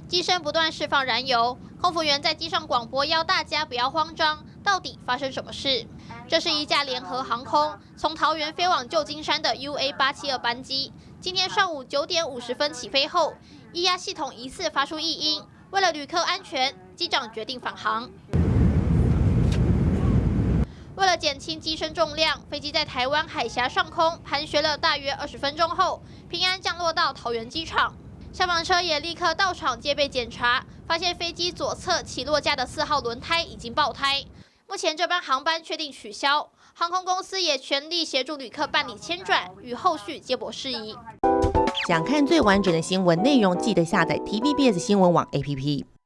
机身不断释放燃油，空服员在机上广播要大家不要慌张。到底发生什么事？这是一架联合航空从桃园飞往旧金山的 UA872班机，今天上午9点50分起飞后，液压系统疑似发出异音。为了旅客安全，机长决定返航。为了减轻机身重量，飞机在台湾海峡上空盘旋了大约20分钟后，平安降落到桃园机场。消防车也立刻到场戒备检查，发现飞机左侧起落架的4号轮胎已经爆胎。目前这班航班确定取消，航空公司也全力协助旅客办理迁转与后续接驳事宜。想看最完整的新闻内容，记得下载 TVBS 新闻网 APP。